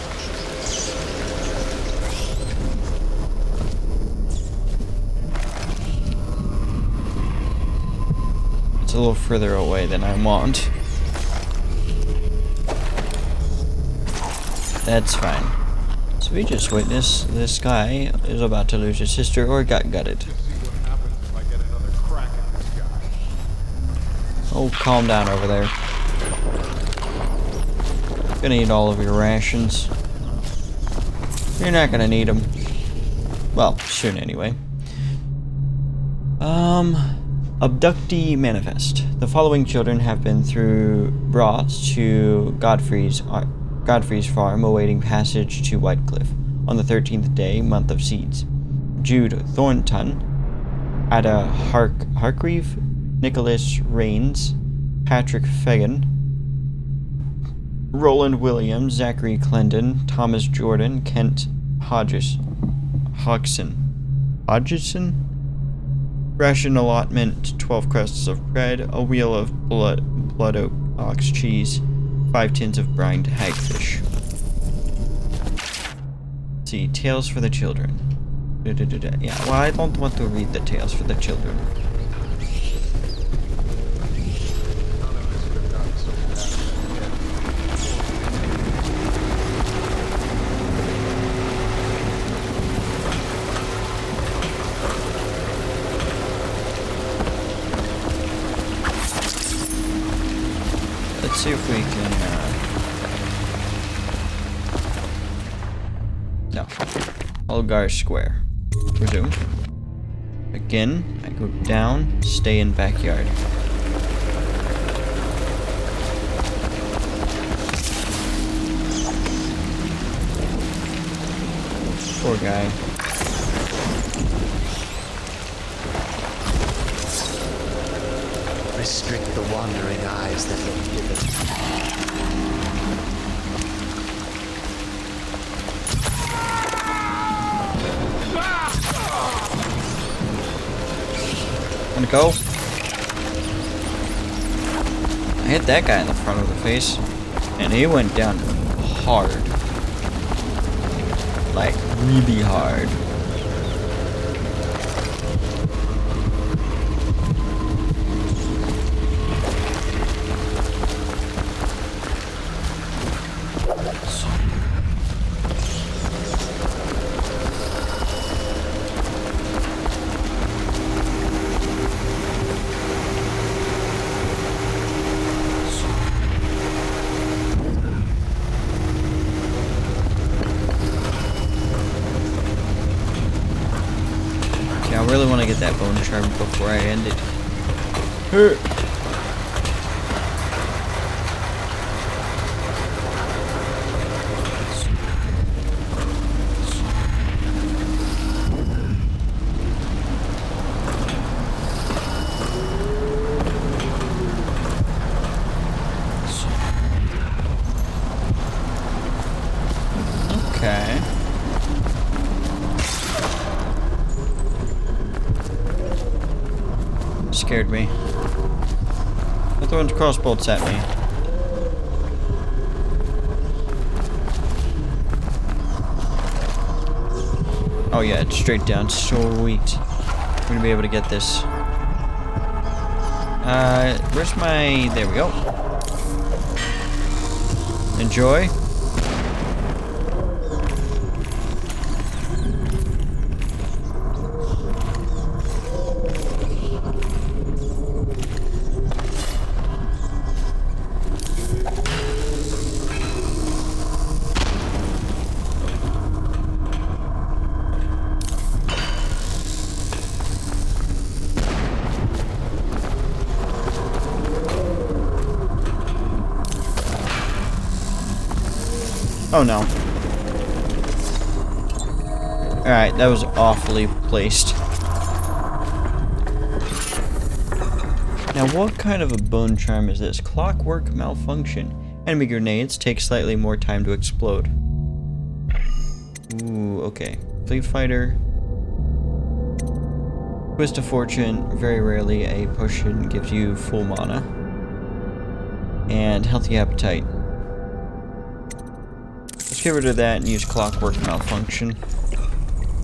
It's a little further away than I want. That's fine. So we just witnessed this guy is about to lose his sister or got gutted. See what happens if I get another crack at this guy. Oh, calm down over there. Gonna eat all of your rations. You're not gonna need them. Well, soon anyway. Abductee manifest. The following children have been brought to Godfrey's farm, awaiting passage to Whitecliff on the 13th day, month of seeds. Jude Thornton, Ada Hargreave, Nicholas Rains, Patrick Fagan, Roland Williams, Zachary Clendon, Thomas Jordan, Kent Hodgson, ration allotment, 12 crusts of bread, a wheel of blood ox cheese, 5 tins of brined hagfish. Let's see, tales for the children. Yeah, well, I don't want to read the tales for the children. Let's see if we can, no. Algar Square. Resume. Again, I go down, stay in backyard. Poor guy. Restrict the wandering eyes that look hither. Wanna go? I hit that guy in the front of the face, and he went down hard. Like, really hard. I really want to get that bone charm before I end it. Okay. Scared me. They're throwing crossbolts at me. Oh yeah, it's straight down. Sweet. We're gonna be able to get this. Where's my... There we go. Enjoy. Oh no. Alright, that was awfully placed. Now, what kind of a bone charm is this? Clockwork malfunction. Enemy grenades take slightly more time to explode. Ooh, okay. Fleet fighter. Twist of fortune. Very rarely a potion gives you full mana. And healthy appetite. Let's get rid of that and use clockwork malfunction.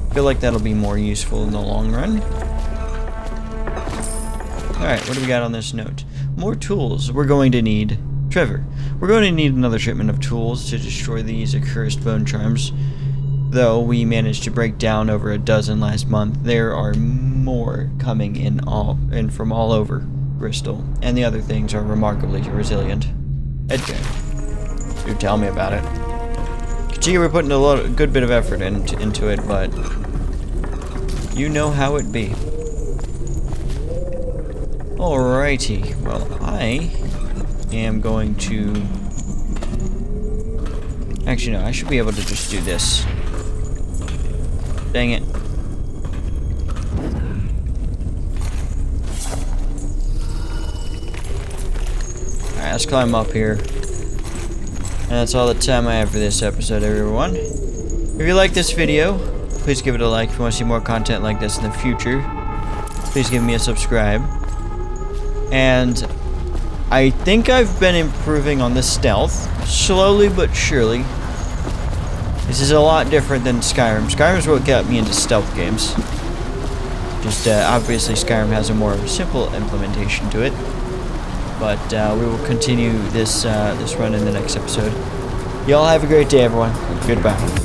I feel like that'll be more useful in the long run. Alright, what do we got on this note? More tools. We're going to need... Trevor, we're going to need another shipment of tools to destroy these accursed bone charms. Though we managed to break down over a dozen last month, there are more coming in from all over Bristol, and the other things are remarkably resilient. Edgar, do tell me about it. Gee, we're putting a good bit of effort into it, but you know how it be. Alrighty, well, I am going to... Actually, no, I should be able to just do this. Dang it. Alright, let's climb up here. And that's all the time I have for this episode, everyone. If you like this video, please give it a like. If you want to see more content like this in the future, please give me a subscribe. And I think I've been improving on the stealth, slowly but surely. This is a lot different than Skyrim. Skyrim's what got me into stealth games. Just obviously Skyrim has a more simple implementation to it. But we will continue this run in the next episode. Y'all have a great day, everyone. Goodbye.